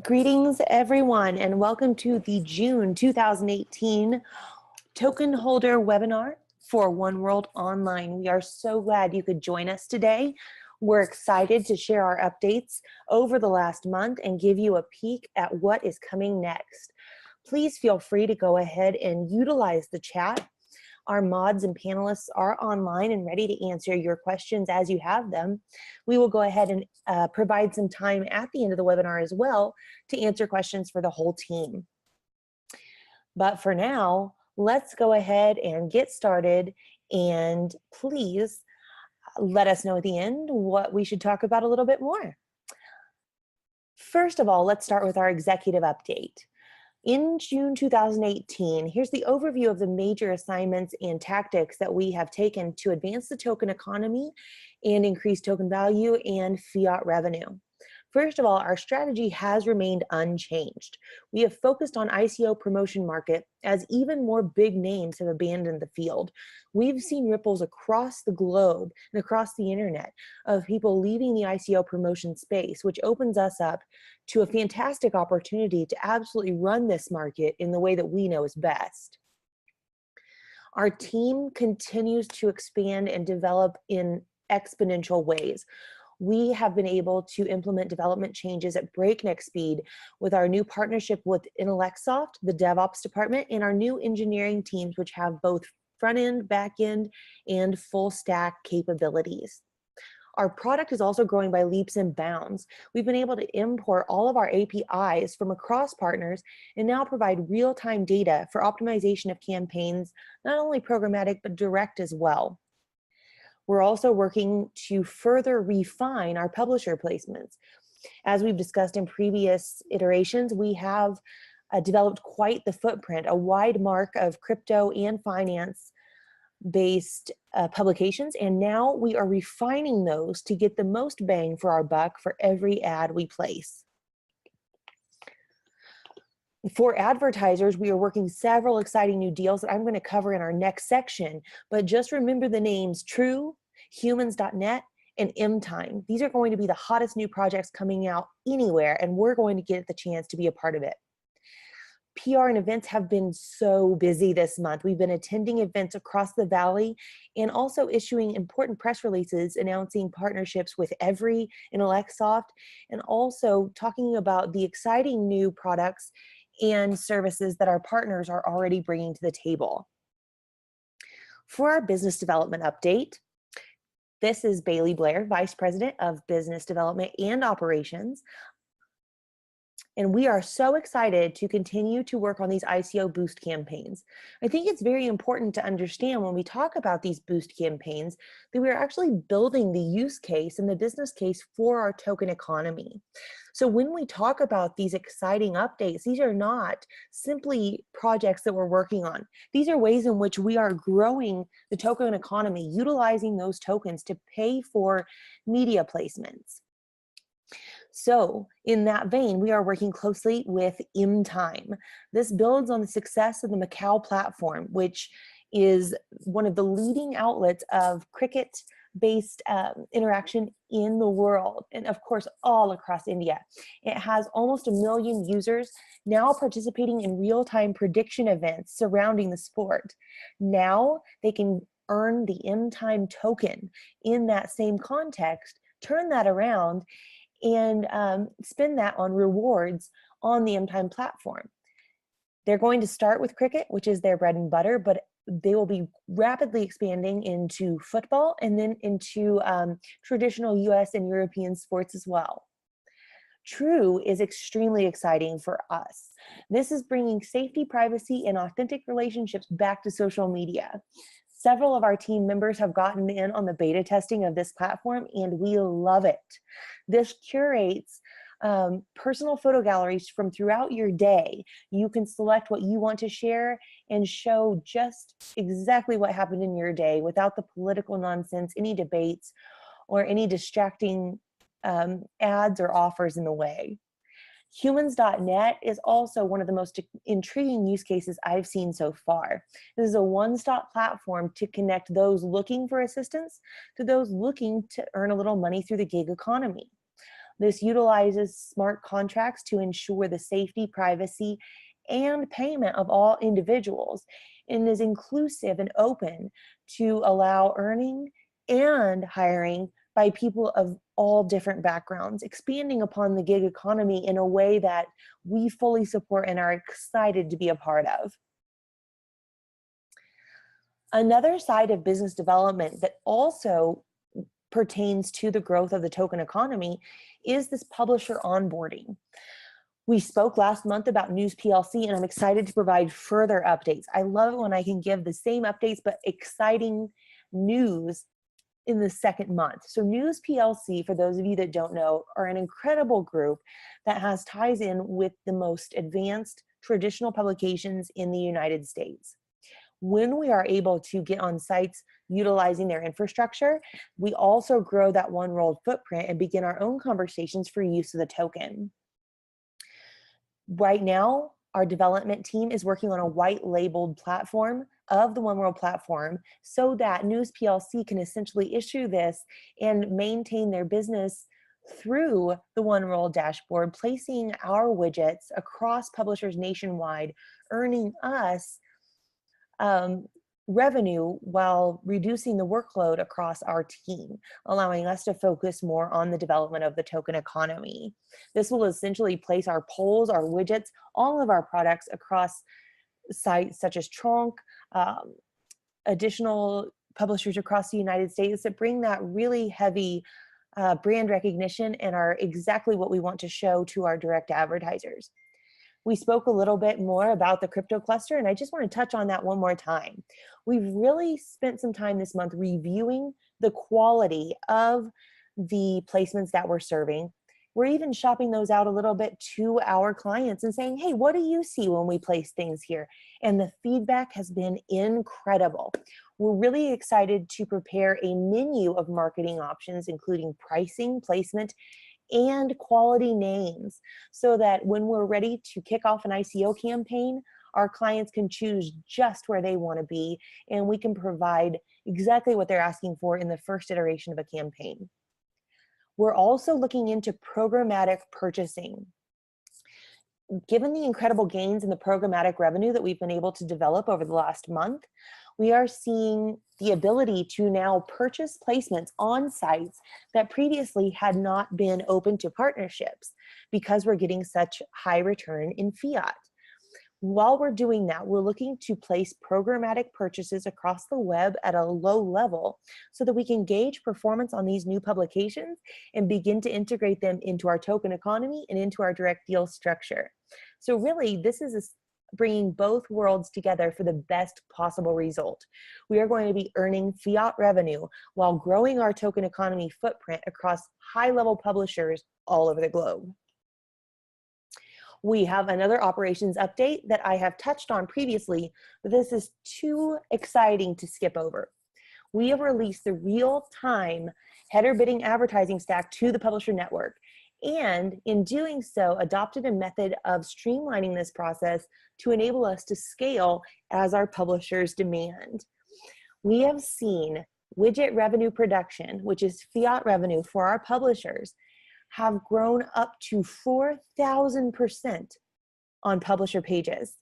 Greetings, everyone, and welcome to the June 2018 token holder webinar for 1World Online. We are so glad you could join us today. We're excited to share our updates over the last month and give you a peek at what is coming next. Please feel free to go ahead and utilize the chat. Our mods and panelists are online and ready to answer your questions as you have them. We will go ahead and provide some time at the end of the webinar as well to answer questions for the whole team. But for now, let's go ahead and get started, and please let us know at the end what we should talk about a little bit more. First of all, let's start with our executive update. In June 2018, here's the overview of the major assignments and tactics that we have taken to advance the token economy and increase token value and fiat revenue. First of all, our strategy has remained unchanged. We have focused on ICO promotion market as even more big names have abandoned the field. We've seen ripples across the globe and across the internet of people leaving the ICO promotion space, which opens us up to a fantastic opportunity to absolutely run this market in the way that we know is best. Our team continues to expand and develop in exponential ways. We have been able to implement development changes at breakneck speed with our new partnership with Intellectsoft, the DevOps department, and our new engineering teams, which have both front-end, back-end, and full-stack capabilities. Our product is also growing by leaps and bounds. We've been able to import all of our APIs from across partners and now provide real-time data for optimization of campaigns, not only programmatic, but direct as well. We're also working to further refine our publisher placements. As we've discussed in previous iterations, we have developed quite the footprint, a wide mark of crypto and finance-based publications, and now we are refining those to get the most bang for our buck for every ad we place. For advertisers, we are working several exciting new deals that I'm going to cover in our next section, but just remember the names True, Humans.net, and MTime. These are going to be the hottest new projects coming out anywhere, and we're going to get the chance to be a part of it. PR and events have been so busy this month. We've been attending events across the valley and also issuing important press releases announcing partnerships with Every, Intellectsoft, and also talking about the exciting new products and services that our partners are already bringing to the table. For our business development update, this is Bailey Blair, Vice President of Business Development and Operations. And we are so excited to continue to work on these ICO boost campaigns. I think it's very important to understand when we talk about these boost campaigns that we're actually building the use case and the business case for our token economy. So when we talk about these exciting updates, these are not simply projects that we're working on. These are ways in which we are growing the token economy, utilizing those tokens to pay for media placements. So in that vein, we are working closely with MTime. This builds on the success of the Macau platform, which is one of the leading outlets of cricket-based interaction in the world, and of course, all across India. It has almost 1 million users now participating in real-time prediction events surrounding the sport. Now they can earn the MTime token in that same context, turn that around, and spend that on rewards on the MTime platform. They're going to start with cricket, which is their bread and butter, but they will be rapidly expanding into football and then into traditional US and European sports as well. True is extremely exciting for us. This is bringing safety, privacy, and authentic relationships back to social media. Several of our team members have gotten in on the beta testing of this platform, and we love it. This curates personal photo galleries from throughout your day. You can select what you want to share and show just exactly what happened in your day without the political nonsense, any debates, or any distracting ads or offers in the way. Humans.net is also one of the most intriguing use cases I've seen so far. This is a one-stop platform to connect those looking for assistance to those looking to earn a little money through the gig economy. This utilizes smart contracts to ensure the safety, privacy, and payment of all individuals, and is inclusive and open to allow earning and hiring by people of all different backgrounds, expanding upon the gig economy in a way that we fully support and are excited to be a part of. Another side of business development that also pertains to the growth of the token economy is this publisher onboarding. We spoke last month about News PLC, and I'm excited to provide further updates. I love it when I can give the same updates, but exciting news in the second month. So News PLC, for those of you that don't know, are an incredible group that has ties in with the most advanced traditional publications in the United States. When we are able to get on sites utilizing their infrastructure, we also grow that 1World footprint and begin our own conversations for use of the token. Right now, our development team is working on a white labeled platform of the 1World platform so that News PLC can essentially issue this and maintain their business through the 1World dashboard, placing our widgets across publishers nationwide, earning us revenue while reducing the workload across our team, allowing us to focus more on the development of the token economy. This will essentially place our polls, our widgets, all of our products across sites such as Tronc, additional publishers across the United States that bring that really heavy brand recognition and are exactly what we want to show to our direct advertisers. We spoke a little bit more about the crypto cluster, and I just want to touch on that one more time. We've really spent some time this month reviewing the quality of the placements that we're serving. We're even shopping those out a little bit to our clients and saying, hey, what do you see when we place things here? And the feedback has been incredible. We're really excited to prepare a menu of marketing options, including pricing, placement, and quality names, so that when we're ready to kick off an ICO campaign, our clients can choose just where they want to be, and we can provide exactly what they're asking for in the first iteration of a campaign. We're also looking into programmatic purchasing. Given the incredible gains in the programmatic revenue that we've been able to develop over the last month, we are seeing the ability to now purchase placements on sites that previously had not been open to partnerships because we're getting such high return in fiat. While we're doing that, we're looking to place programmatic purchases across the web at a low level so that we can gauge performance on these new publications and begin to integrate them into our token economy and into our direct deal structure. So really, this is bringing both worlds together for the best possible result. We are going to be earning fiat revenue while growing our token economy footprint across high-level publishers all over the globe. We have another operations update that I have touched on previously, but this is too exciting to skip over. We have released the real-time header bidding advertising stack to the publisher network, and in doing so, adopted a method of streamlining this process to enable us to scale as our publishers demand. We have seen widget revenue production, which is fiat revenue for our publishers, have grown up to 4,000% on publisher pages.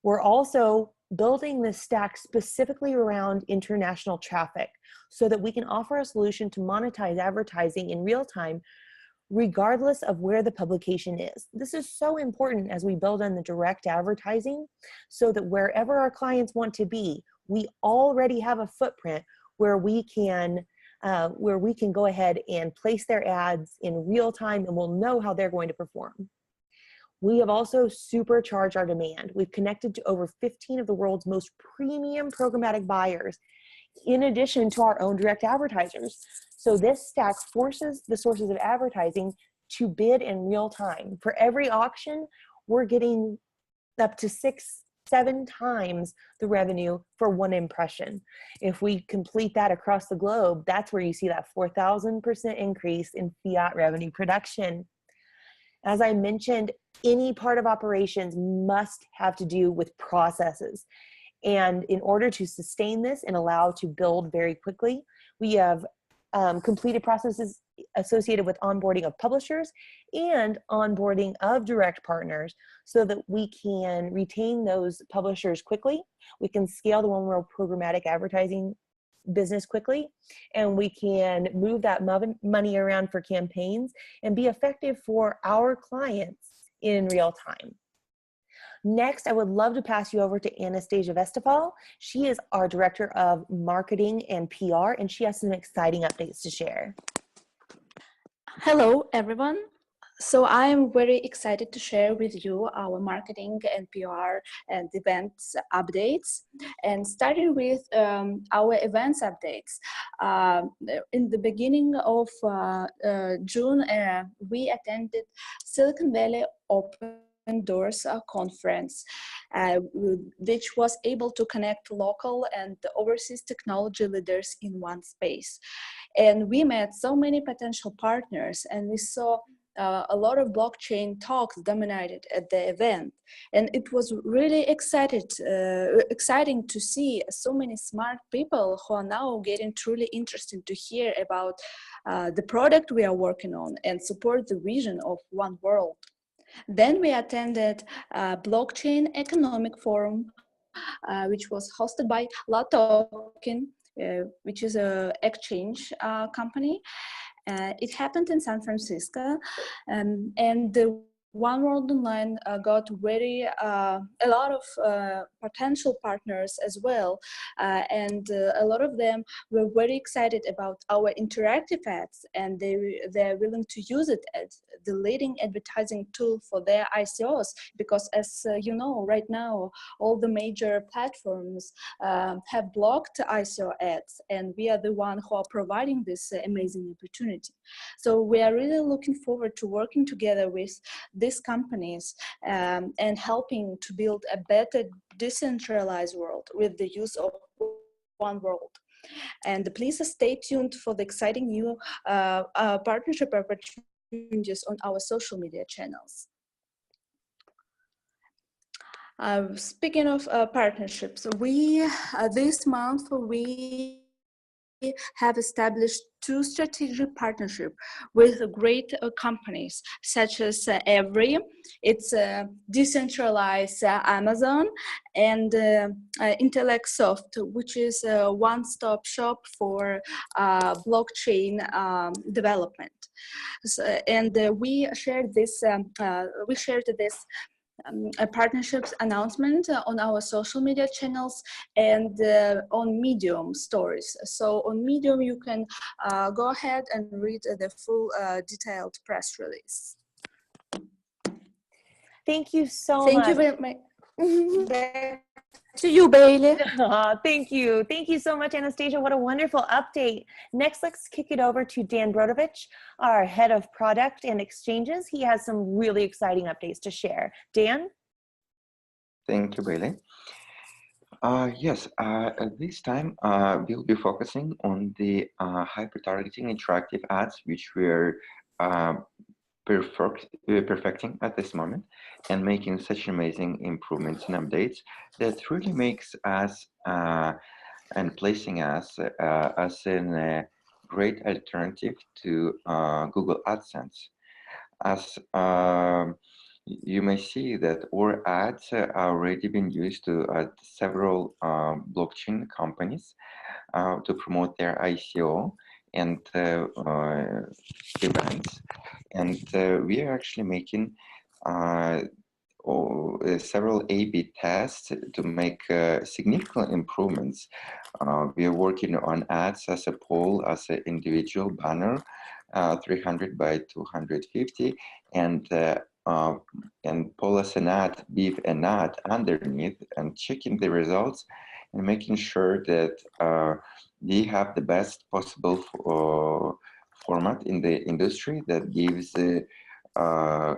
We're also building this stack specifically around international traffic so that we can offer a solution to monetize advertising in real time, regardless of where the publication is. This is so important as we build on the direct advertising so that wherever our clients want to be, we already have a footprint where we can go ahead and place their ads in real time, and we'll know how they're going to perform. We have also supercharged our demand. We've connected to over 15 of the world's most premium programmatic buyers, in addition to our own direct advertisers. So this stack forces the sources of advertising to bid in real time. For every auction, we're getting up to 6-7 times the revenue for one impression. If we complete that across the globe, that's where you see that 4,000% increase in fiat revenue production. As I mentioned, any part of operations must have to do with processes. And in order to sustain this and allow to build very quickly, we have completed processes associated with onboarding of publishers and onboarding of direct partners so that we can retain those publishers quickly. We can scale the 1World programmatic advertising business quickly, and we can move that money around for campaigns and be effective for our clients in real time. Next, I would love to pass you over to Anastasia Vestafal. She is our Director of Marketing and PR, and she has some exciting updates to share. Hello, everyone. So I am very excited to share with you our marketing and PR and events updates. And starting with our events updates. In the beginning of June, we attended Silicon Valley Open Doors conference, which was able to connect local and overseas technology leaders in one space. And we met so many potential partners, and we saw a lot of blockchain talks dominated at the event. And it was really exciting to see so many smart people who are now getting truly interested to hear about the product we are working on and support the vision of 1World. Then we attended a blockchain economic forum, which was hosted by La Token, which is an exchange company. It happened in San Francisco, and the 1World Online got a lot of potential partners as well, and a lot of them were very excited about our interactive ads, and they're willing to use it as the leading advertising tool for their ICOs, because as you know, right now, all the major platforms have blocked ICO ads, and we are the one who are providing this amazing opportunity. So we are really looking forward to working together with these companies and helping to build a better decentralized world with the use of 1World. And please stay tuned for the exciting new partnership opportunities on our social media channels. Speaking of partnerships, this month we have established 2 strategic partnerships with great companies such as Every, it's a decentralized Amazon, and Intellectsoft, which is a one-stop shop for blockchain development. So, and we shared this a partnerships announcement on our social media channels and on Medium stories. So on Medium, you can go ahead and read the full detailed press release. Thank you so much. Thank you very much. Back to you, Bailey. Thank you. Thank you so much, Anastasia. What a wonderful update. Next, let's kick it over to Dan Brodovich, our head of product and exchanges. He has some really exciting updates to share. Dan? Thank you, Bailey. Yes, at this time, we'll be focusing on the hyper-targeting interactive ads, which we're perfecting at this moment and making such amazing improvements and updates that really makes us and placing us as a great alternative to Google AdSense. As you may see that our ads are already been used to several blockchain companies to promote their ICO and events, and we are actually making several A/B tests to make significant improvements. We are working on ads as a poll, as an individual banner, 300 by 250, and poll as an ad, leave an ad underneath, and checking the results and making sure that they have the best possible format in the industry that gives up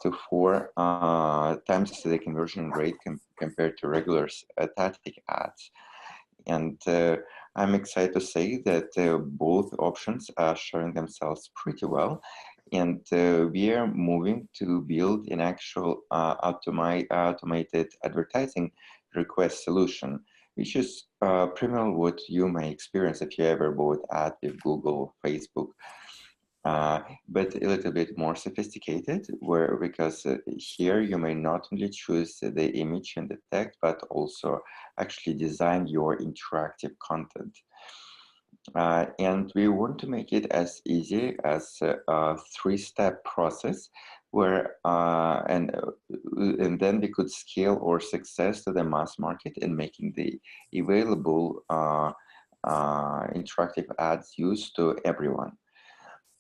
to 4 times the conversion rate compared to regular static ads. And I'm excited to say that both options are showing themselves pretty well. And we are moving to build an actual automated advertising request solution, which is primarily what you may experience if you ever bought ad with Google, Facebook, but a little bit more sophisticated, because here you may not only choose the image and the text, but also actually design your interactive content. And we want to make it as easy as a three-step process where and then we could scale our success to the mass market and making the available interactive ads used to everyone.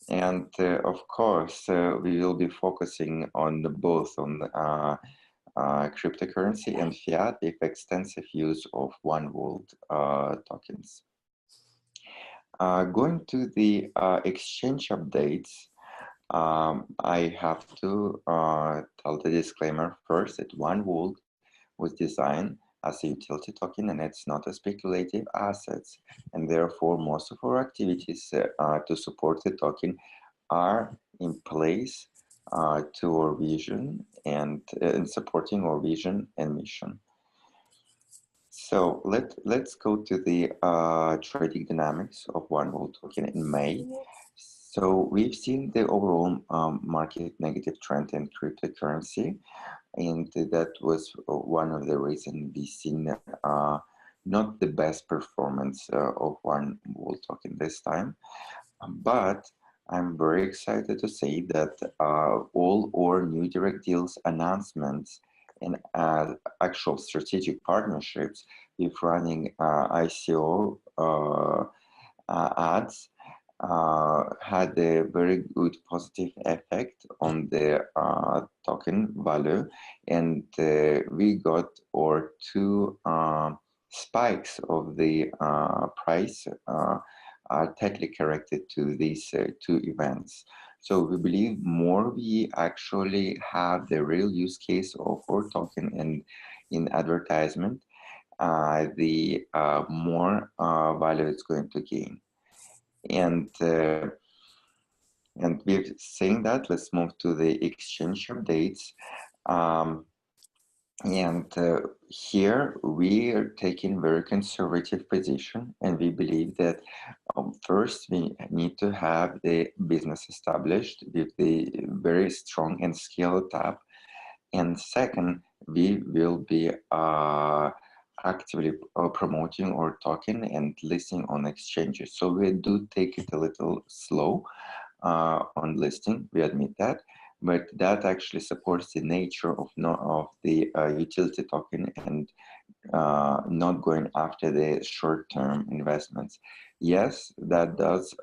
And of course, we will be focusing on both on cryptocurrency and fiat with extensive use of 1World tokens. Going to the exchange updates, I have to tell the disclaimer first that 1World was designed as a utility token and it's not a speculative asset. And therefore, most of our activities to support the token are in place to our vision and in supporting our vision and mission. So let's go to the trading dynamics of 1World token in May. So we've seen the overall market negative trend in cryptocurrency, and that was one of the reasons we've seen not the best performance of 1World token this time. But I'm very excited to say that all our new direct deals announcements and actual strategic partnerships with running ICO ads had a very good positive effect on the token value, and we got our two spikes of the price are tightly corrected to these two events. So we believe more we actually have the real use case of our token and in advertisement, the more value it's going to gain. And we've saying that, let's move to the exchange updates. Here we are taking very conservative position, and we believe that first we need to have the business established with the very strong and scaled up, and second we will be actively promoting our token and listing on exchanges. So we do take it a little slow on listing, we admit that, but that actually supports the nature of the utility token and not going after the short-term investments. Yes, that does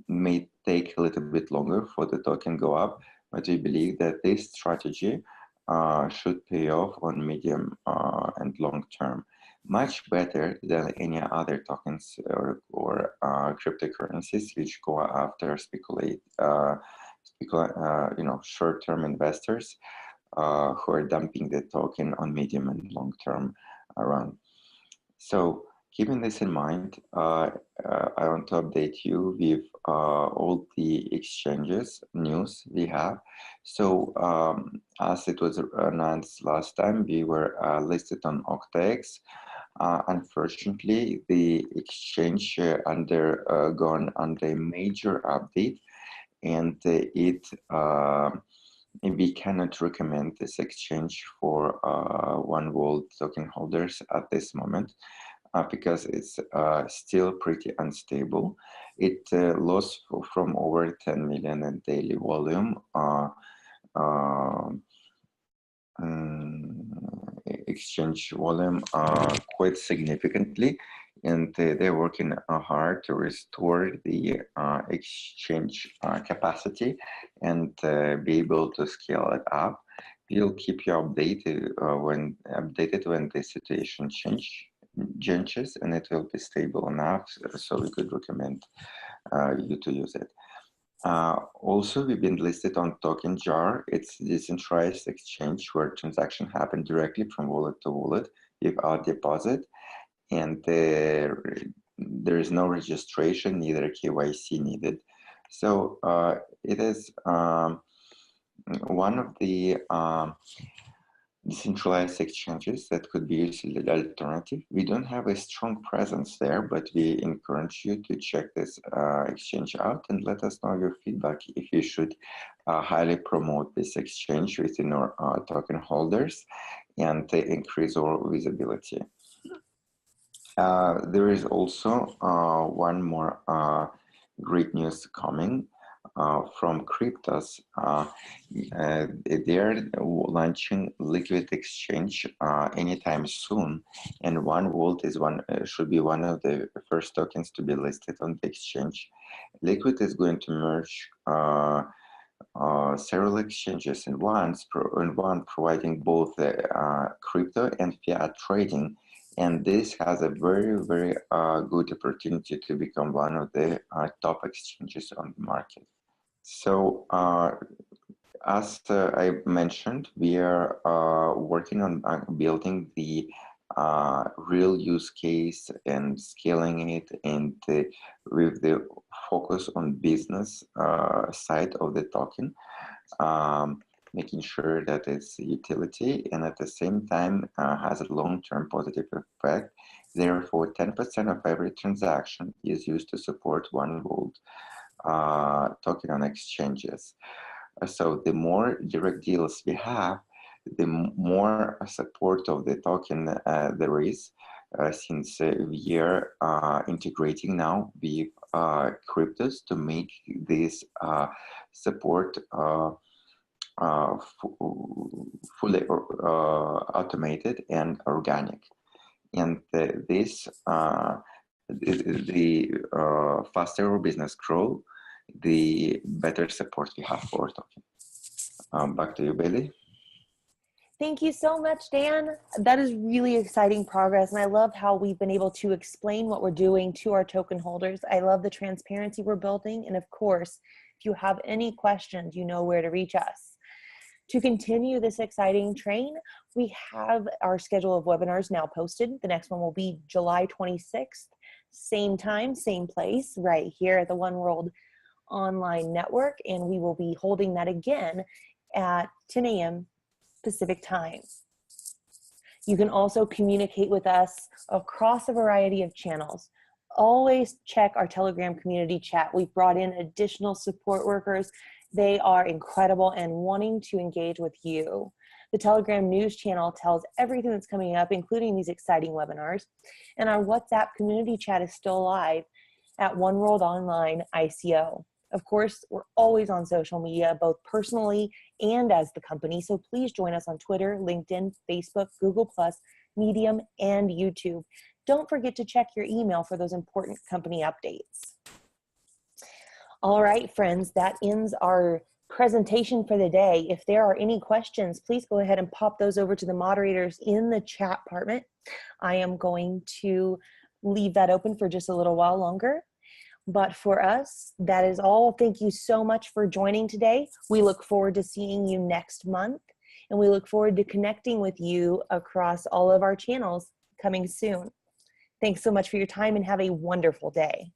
may take a little bit longer for the token go up, but we believe that this strategy should pay off on medium and long term, much better than any other tokens or cryptocurrencies which go after short-term investors who are dumping the token on medium and long-term run. So keeping this in mind, I want to update you with all the exchanges news we have. So as it was announced last time, we were listed on OctaX. Unfortunately, the exchange gone under a major update, and we cannot recommend this exchange for 1World token holders at this moment because it's still pretty unstable. It lost from over 10 million in daily volume exchange volume quite significantly, and they're working hard to restore the exchange capacity and be able to scale it up. We'll keep you updated when the situation changes, and it will be stable enough so we could recommend you to use it. Also, we've been listed on Token Jar. It's a decentralized exchange where transactions happen directly from wallet to wallet without deposit, and there is no registration, neither KYC needed. So it is one of the decentralized exchanges that could be used as an alternative. We don't have a strong presence there, but we encourage you to check this exchange out and let us know your feedback if you should highly promote this exchange within our token holders and increase our visibility. There is also one more great news coming from Cryptos. They're launching liquid exchange anytime soon, and 1World is should be one of the first tokens to be listed on the exchange. Liquid is going to merge several exchanges in one, providing both crypto and fiat trading. And this has a very, very good opportunity to become one of the top exchanges on the market. So as I mentioned, we are working on building the real use case and scaling it, and with the focus on business side of the token, making sure that it's utility and at the same time has a long-term positive effect. Therefore, 10% of every transaction is used to support 1World token on exchanges. So the more direct deals we have, the more support of the token there is, since we are integrating now with Cryptos to make this support fully automated and organic. And this the faster our business grow, the better support we have for our token. Back to you, Bailey. Thank you so much, Dan. That is really exciting progress, and I love how we've been able to explain what we're doing to our token holders. I love the transparency we're building, and of course, if you have any questions, you know where to reach us. To continue this exciting train, we have our schedule of webinars now posted. The next one will be July 26th, same time, same place, right here at the 1World Online Network, and we will be holding that again at 10 a.m. Pacific time. You can also communicate with us across a variety of channels. Always check our Telegram community chat. We've brought in additional support workers. They are incredible and wanting to engage with you. The Telegram news channel tells everything that's coming up, including these exciting webinars. And our WhatsApp community chat is still live at 1World Online ICO. Of course, we're always on social media, both personally and as the company. So please join us on Twitter, LinkedIn, Facebook, Google+, Medium, and YouTube. Don't forget to check your email for those important company updates. All right, friends, that ends our presentation for the day. If there are any questions, please go ahead and pop those over to the moderators in the chat department. I am going to leave that open for just a little while longer. But for us, that is all. Thank you so much for joining today. We look forward to seeing you next month, and we look forward to connecting with you across all of our channels coming soon. Thanks so much for your time, and have a wonderful day.